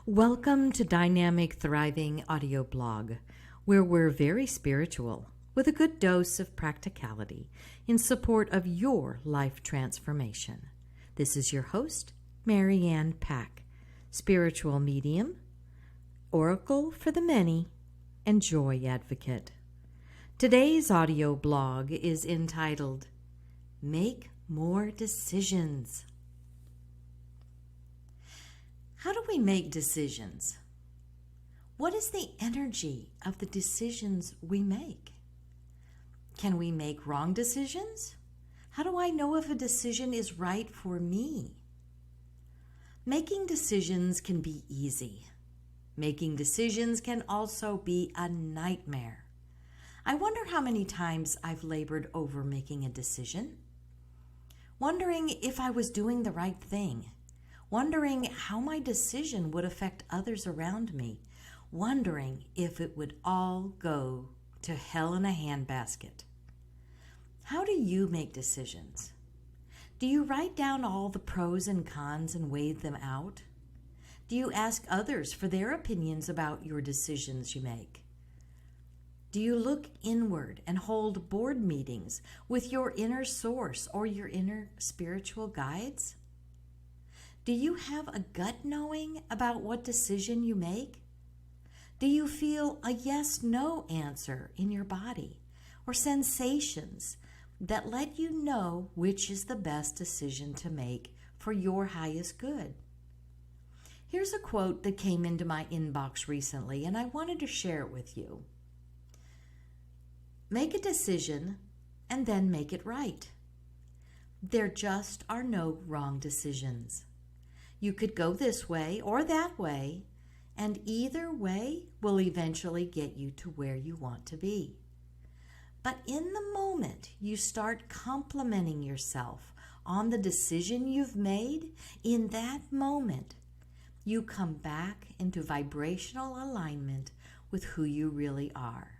Welcome to Dynamic Thriving Audio Blog, where we're very spiritual with a good dose of practicality in support of your life transformation. This is your host, Marianne Pack, spiritual medium, oracle for the many, and joy advocate. Today's audio blog is entitled, Make More Decisions. How do we make decisions? What is the energy of the decisions we make? Can we make wrong decisions? How do I know if a decision is right for me? Making decisions can be easy. Making decisions can also be a nightmare. I wonder how many times I've labored over making a decision, wondering if I was doing the right thing, wondering how my decision would affect others around me, wondering if it would all go to hell in a handbasket. How do you make decisions? Do you write down all the pros and cons and weigh them out? Do you ask others for their opinions about your decisions you make? Do you look inward and hold board meetings with your inner source or your inner spiritual guides? Do you have a gut knowing about what decision you make? Do you feel a yes-no answer in your body or sensations that let you know which is the best decision to make for your highest good? Here's a quote that came into my inbox recently, and I wanted to share it with you. Make a decision and then make it right. There just are no wrong decisions. You could go this way or that way, and either way will eventually get you to where you want to be. But in the moment you start complimenting yourself on the decision you've made, in that moment you come back into vibrational alignment with who you really are.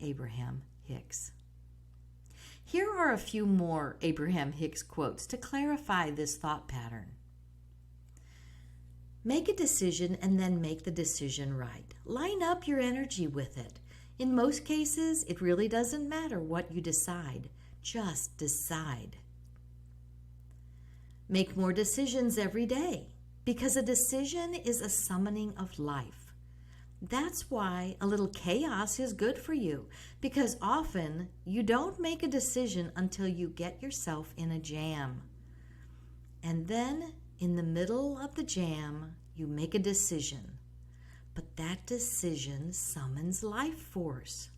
Abraham Hicks. Here are a few more Abraham Hicks quotes to clarify this thought pattern. Make a decision and then make the decision right. Line up your energy with it. In most cases, it really doesn't matter what you decide. Just decide. Make more decisions every day, because a decision is a summoning of life. That's why a little chaos is good for you, because often you don't make a decision until you get yourself in a jam. And then, in the middle of the jam, you make a decision, but that decision summons life force.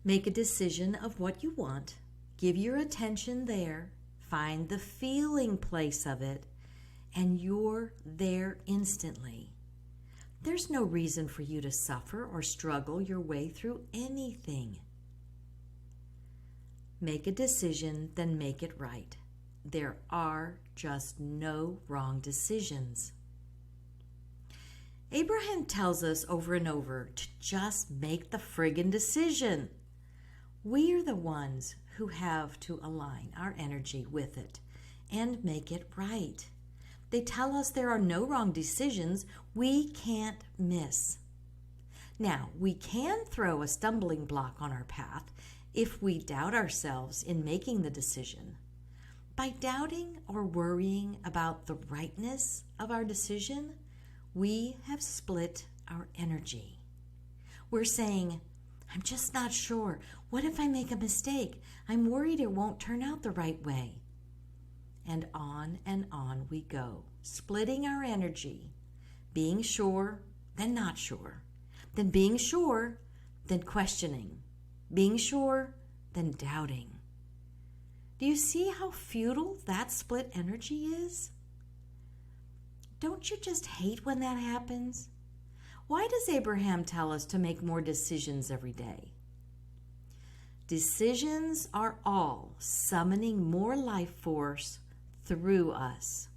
Make a decision of what you want, give your attention there, find the feeling place of it, and you're there instantly. There's no reason for you to suffer or struggle your way through anything. Make a decision, then make it right. There are just no wrong decisions. Abraham tells us over and over to just make the friggin' decision. We're the ones who have to align our energy with it and make it right. They tell us there are no wrong decisions we can't miss. Now, we can throw a stumbling block on our path if we doubt ourselves in making the decision. By doubting or worrying about the rightness of our decision, we have split our energy. We're saying, I'm just not sure. What if I make a mistake? I'm worried it won't turn out the right way. And on we go, splitting our energy, being sure, then not sure, then being sure, then questioning, being sure, then doubting. Do you see how futile that split energy is? Don't you just hate when that happens? Why does Abraham tell us to make more decisions every day? Decisions are all summoning more life force through us.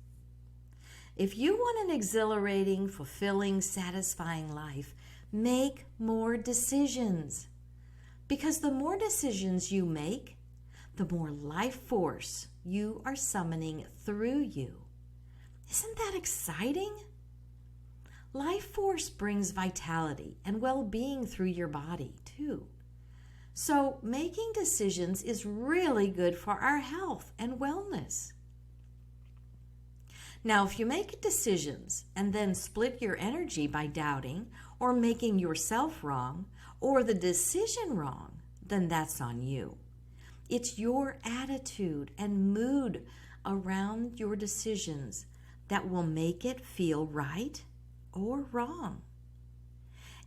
If you want an exhilarating, fulfilling, satisfying life, make more decisions. Because the more decisions you make, the more life force you are summoning through you. Isn't that exciting? Life force brings vitality and well-being through your body, too. So making decisions is really good for our health and wellness. Now, if you make decisions and then split your energy by doubting or making yourself wrong or the decision wrong, then that's on you. It's your attitude and mood around your decisions that will make it feel right or wrong.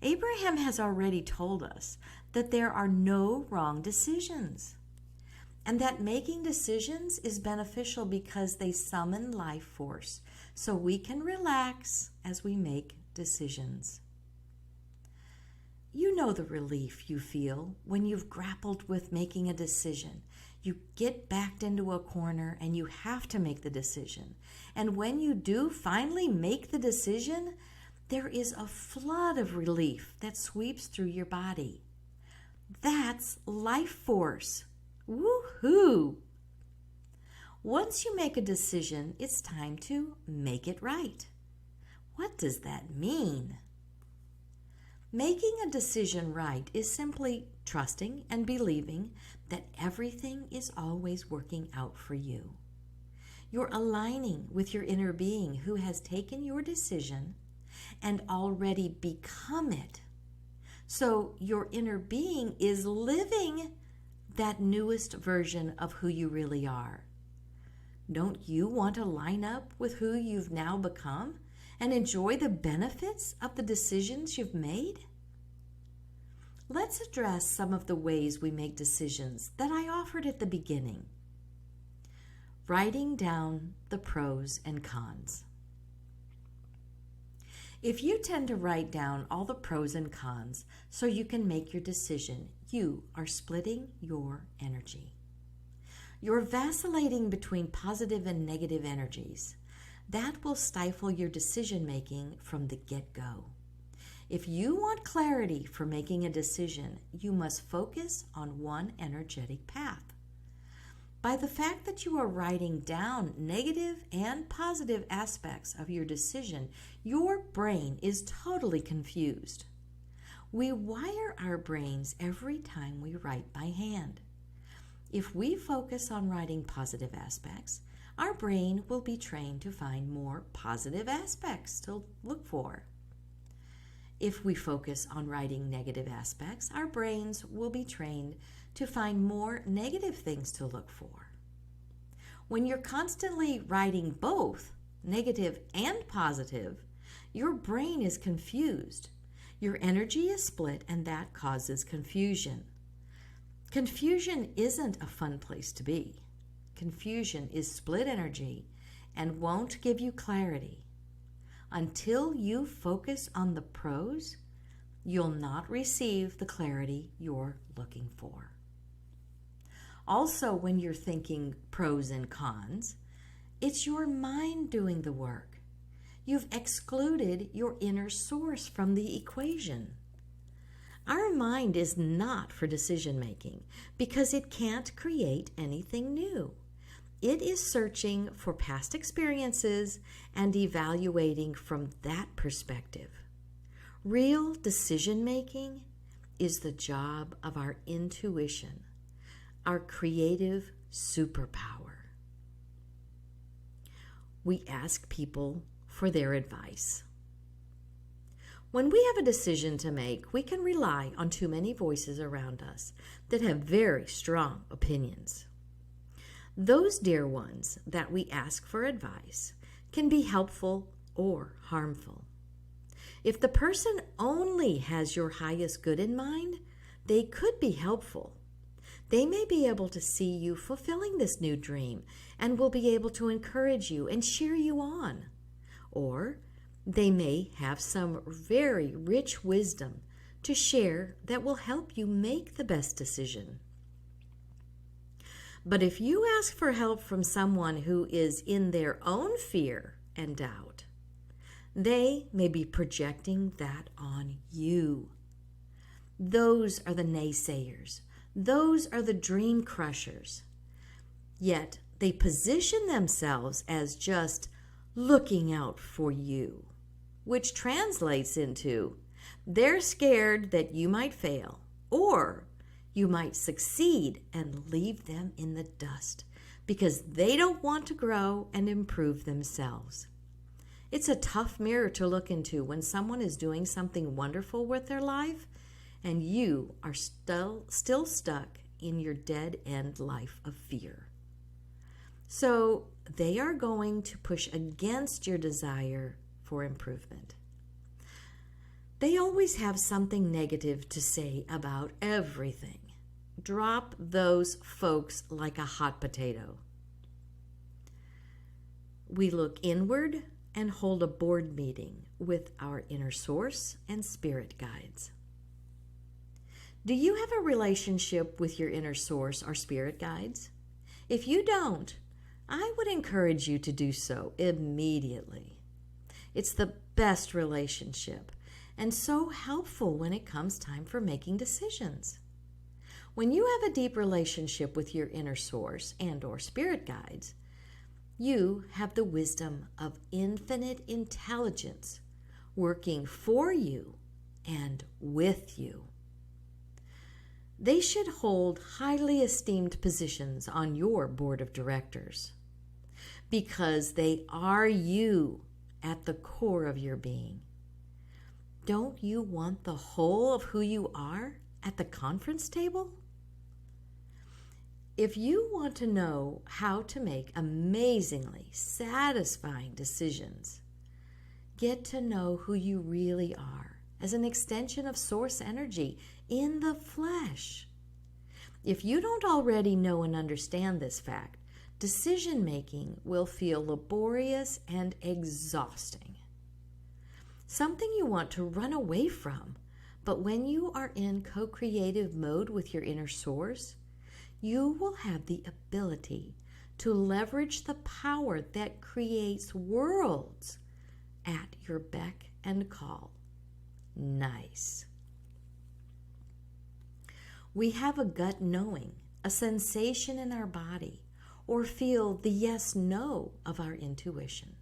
Abraham has already told us that there are no wrong decisions, and that making decisions is beneficial because they summon life force, so we can relax as we make decisions. You know the relief you feel when you've grappled with making a decision. You get backed into a corner and you have to make the decision. And when you do finally make the decision, there is a flood of relief that sweeps through your body. That's life force. Woohoo! Once you make a decision, it's time to make it right. What does that mean? Making a decision right is simply trusting and believing that everything is always working out for you. You're aligning with your inner being who has taken your decision and already become it. So your inner being is living that newest version of who you really are. Don't you want to line up with who you've now become and enjoy the benefits of the decisions you've made? Let's address some of the ways we make decisions that I offered at the beginning. Writing down the pros and cons. If you tend to write down all the pros and cons so you can make your decision, you are splitting your energy. You're vacillating between positive and negative energies. That will stifle your decision making from the get-go. If you want clarity for making a decision, you must focus on one energetic path. By the fact that you are writing down negative and positive aspects of your decision, your brain is totally confused. We wire our brains every time we write by hand. If we focus on writing positive aspects, our brain will be trained to find more positive aspects to look for. If we focus on writing negative aspects, our brains will be trained to find more negative things to look for. When you're constantly writing both negative and positive, your brain is confused. Your energy is split, and that causes confusion. Confusion isn't a fun place to be. Confusion is split energy and won't give you clarity. Until you focus on the pros, you'll not receive the clarity you're looking for. Also, when you're thinking pros and cons, it's your mind doing the work. You've excluded your inner source from the equation. Our mind is not for decision making because it can't create anything new. It is searching for past experiences and evaluating from that perspective. Real decision making is the job of our intuition, our creative superpower. We ask people for their advice. When we have a decision to make, we can rely on too many voices around us that have very strong opinions. Those dear ones that we ask for advice can be helpful or harmful. If the person only has your highest good in mind, they could be helpful. They may be able to see you fulfilling this new dream and will be able to encourage you and cheer you on. Or they may have some very rich wisdom to share that will help you make the best decision. But if you ask for help from someone who is in their own fear and doubt, they may be projecting that on you. Those are the naysayers. Those are the dream crushers. Yet they position themselves as just looking out for you, which translates into they're scared that you might fail or you might succeed and leave them in the dust because they don't want to grow and improve themselves. It's a tough mirror to look into when someone is doing something wonderful with their life and you are still stuck in your dead-end life of fear. So they are going to push against your desire for improvement. They always have something negative to say about everything. Drop those folks like a hot potato. We look inward and hold a board meeting with our inner source and spirit guides. Do you have a relationship with your inner source or spirit guides? If you don't, I would encourage you to do so immediately. It's the best relationship and so helpful when it comes time for making decisions. When you have a deep relationship with your inner source and or spirit guides, you have the wisdom of infinite intelligence working for you and with you. They should hold highly esteemed positions on your board of directors because they are you at the core of your being. Don't you want the whole of who you are at the conference table? If you want to know how to make amazingly satisfying decisions, get to know who you really are as an extension of source energy in the flesh. If you don't already know and understand this fact, decision making will feel laborious and exhausting. Something you want to run away from, but when you are in co-creative mode with your inner source, you will have the ability to leverage the power that creates worlds at your beck and call. Nice. We have a gut knowing, a sensation in our body, or feel the yes-no of our intuition.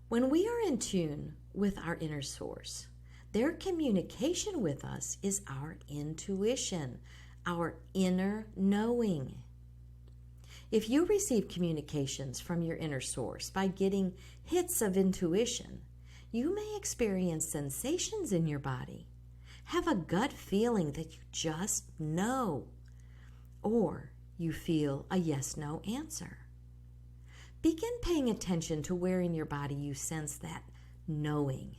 When we are in tune with our inner source, their communication with us is our intuition, our inner knowing. If you receive communications from your inner source by getting hits of intuition, you may experience sensations in your body, have a gut feeling that you just know, or you feel a yes-no answer. Begin paying attention to where in your body you sense that knowing.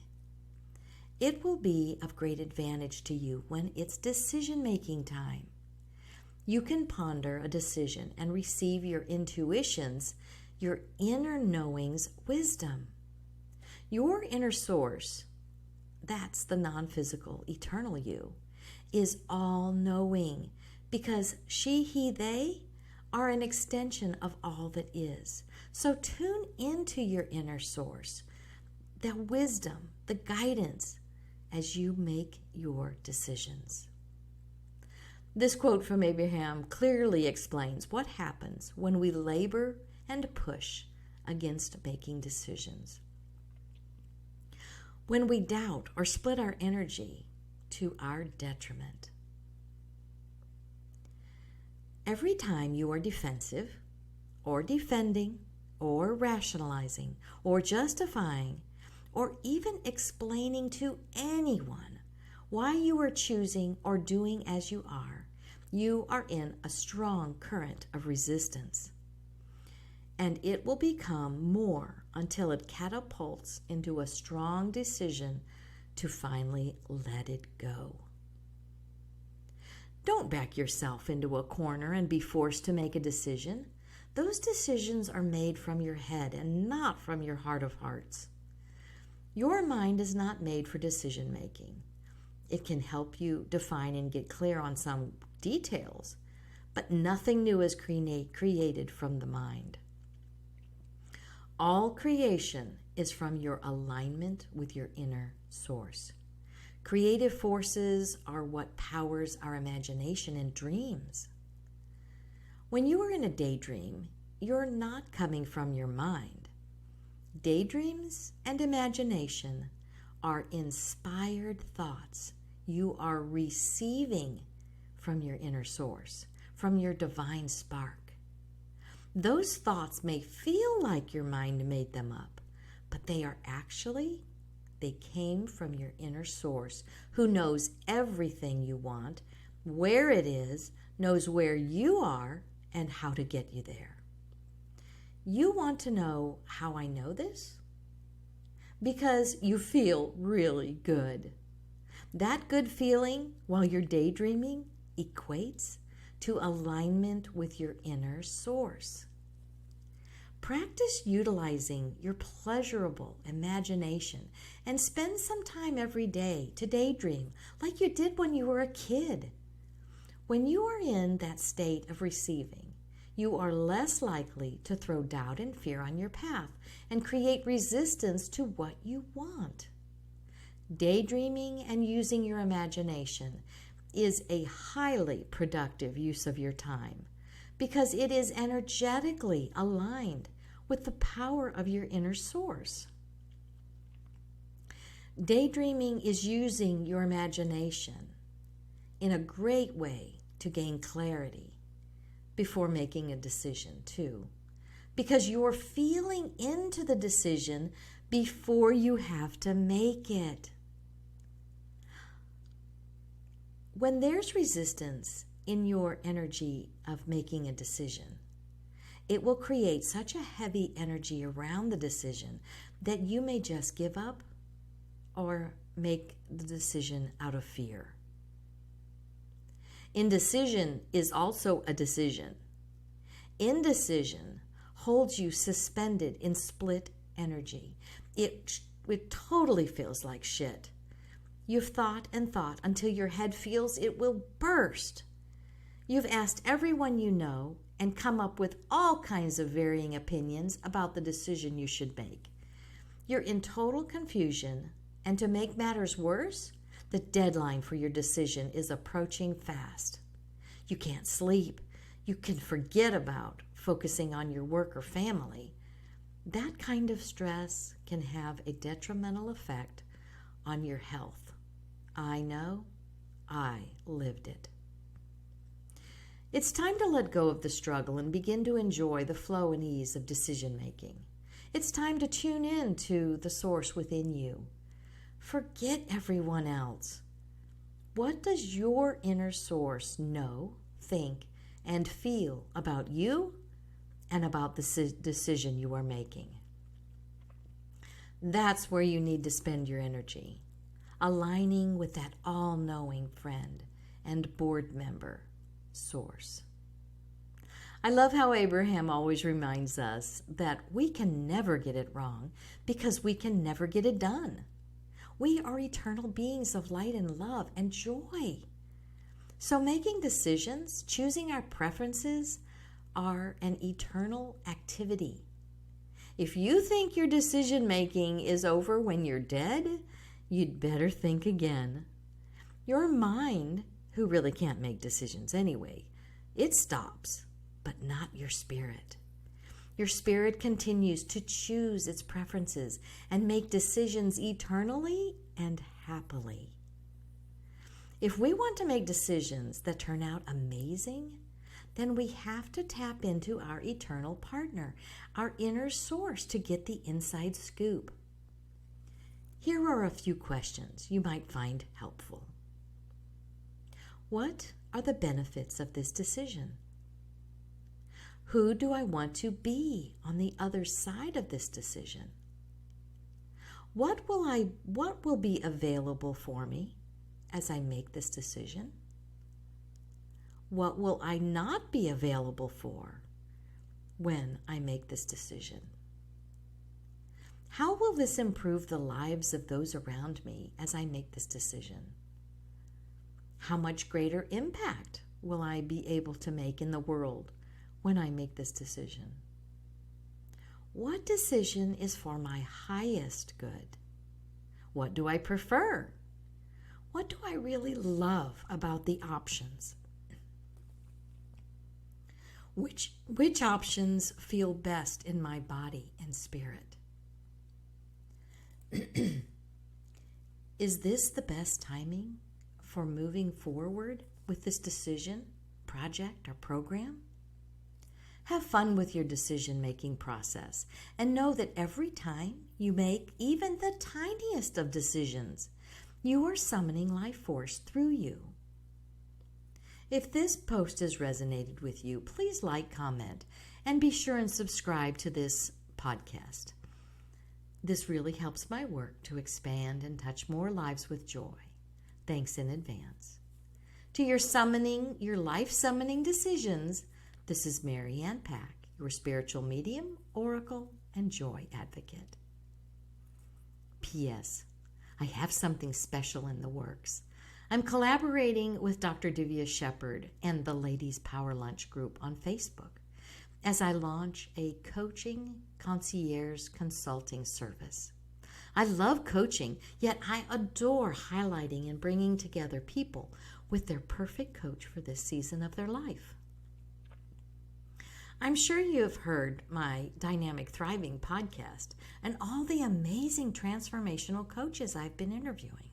It will be of great advantage to you when it's decision-making time. You can ponder a decision and receive your intuitions, your inner knowing's wisdom. Your inner source, that's the non-physical, eternal you, is all-knowing because she, he, they are an extension of all that is. So tune into your inner source, the wisdom, the guidance as you make your decisions. This quote from Abraham clearly explains what happens when we labor and push against making decisions. When we doubt or split our energy to our detriment. Every time you are defensive or defending or rationalizing or justifying or even explaining to anyone why you are choosing or doing as you are in a strong current of resistance. And it will become more until it catapults into a strong decision to finally let it go. Don't back yourself into a corner and be forced to make a decision. Those decisions are made from your head and not from your heart of hearts. Your mind is not made for decision making. It can help you define and get clear on some details, but nothing new is created from the mind. All creation is from your alignment with your inner source. Creative forces are what powers our imagination and dreams. When you are in a daydream, you're not coming from your mind. Daydreams and imagination are inspired thoughts you are receiving from your inner source, from your divine spark. Those thoughts may feel like your mind made them up, but they came from your inner source who knows everything you want, where it is, knows where you are, and how to get you there. You want to know how I know this? Because you feel really good. That good feeling while you're daydreaming equates to alignment with your inner source. Practice utilizing your pleasurable imagination and spend some time every day to daydream like you did when you were a kid. When you are in that state of receiving, you are less likely to throw doubt and fear on your path and create resistance to what you want. Daydreaming and using your imagination is a highly productive use of your time because it is energetically aligned with the power of your inner source. Daydreaming is using your imagination in a great way to gain clarity before making a decision too, because you're feeling into the decision before you have to make it. When there's resistance in your energy of making a decision, it will create such a heavy energy around the decision that you may just give up or make the decision out of fear. Indecision is also a decision. Indecision holds you suspended in split energy. It totally feels like shit. You've thought and thought until your head feels it will burst. You've asked everyone you know and come up with all kinds of varying opinions about the decision you should make. You're in total confusion, and to make matters worse, the deadline for your decision is approaching fast. You can't sleep. You can forget about focusing on your work or family. That kind of stress can have a detrimental effect on your health. I know. I lived it. It's time to let go of the struggle and begin to enjoy the flow and ease of decision making. It's time to tune in to the source within you. Forget everyone else. What does your inner source know, think, and feel about you and about the decision you are making? That's where you need to spend your energy, aligning with that all-knowing friend and board member source. I love how Abraham always reminds us that we can never get it wrong because we can never get it done. We are eternal beings of light and love and joy. So making decisions, choosing our preferences, are an eternal activity. If you think your decision making is over when you're dead, you'd better think again. Your mind, who really can't make decisions anyway, it stops, but not your spirit. Your spirit continues to choose its preferences and make decisions eternally and happily. If we want to make decisions that turn out amazing, then we have to tap into our eternal partner, our inner source, to get the inside scoop. Here are a few questions you might find helpful. What are the benefits of this decision? Who do I want to be on the other side of this decision? What will be available for me as I make this decision? What will I not be available for when I make this decision? How will this improve the lives of those around me as I make this decision? How much greater impact will I be able to make in the world when I make this decision? What decision is for my highest good? What do I prefer? What do I really love about the options? Which options feel best in my body and spirit? Is this the best timing for moving forward with this decision, project, or program? Have fun with your decision-making process and know that every time you make even the tiniest of decisions, you are summoning life force through you. If this post has resonated with you, please like, comment, and be sure and subscribe to this podcast. This really helps my work to expand and touch more lives with joy. Thanks in advance. To your life summoning decisions, this is Mary Ann Pack, your spiritual medium, oracle, and joy advocate. P.S. I have something special in the works. I'm collaborating with Dr. Divya Shepherd and the Ladies Power Lunch group on Facebook as I launch a coaching concierge consulting service. I love coaching, yet I adore highlighting and bringing together people with their perfect coach for this season of their life. I'm sure you have heard my Dynamic Thriving podcast and all the amazing transformational coaches I've been interviewing.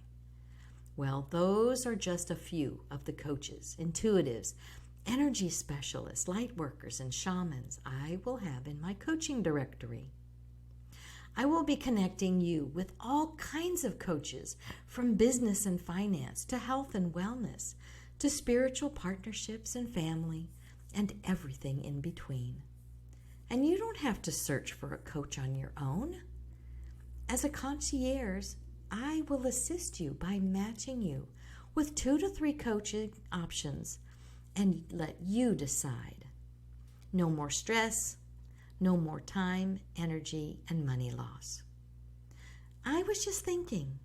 Well, those are just a few of the coaches, intuitives, energy specialists, light workers, and shamans I will have in my coaching directory. I will be connecting you with all kinds of coaches, from business and finance to health and wellness to spiritual partnerships and family, and everything in between. And you don't have to search for a coach on your own. As a concierge, I will assist you by matching you with 2 to 3 coaching options and let you decide. No more stress, no more time, energy, and money loss. I was just thinking,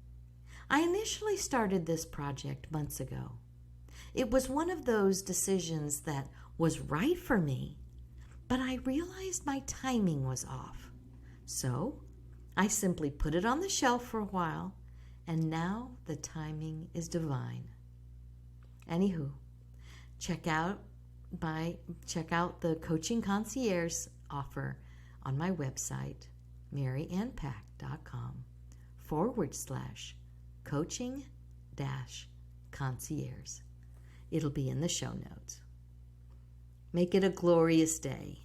I initially started this project months ago. It was one of those decisions that was right for me, but I realized my timing was off. So I simply put it on the shelf for a while, and now the timing is divine. Anywho, check out the Coaching Concierge offer on my website, maryannpack.com/coaching-concierge. It'll be in the show notes. Make it a glorious day.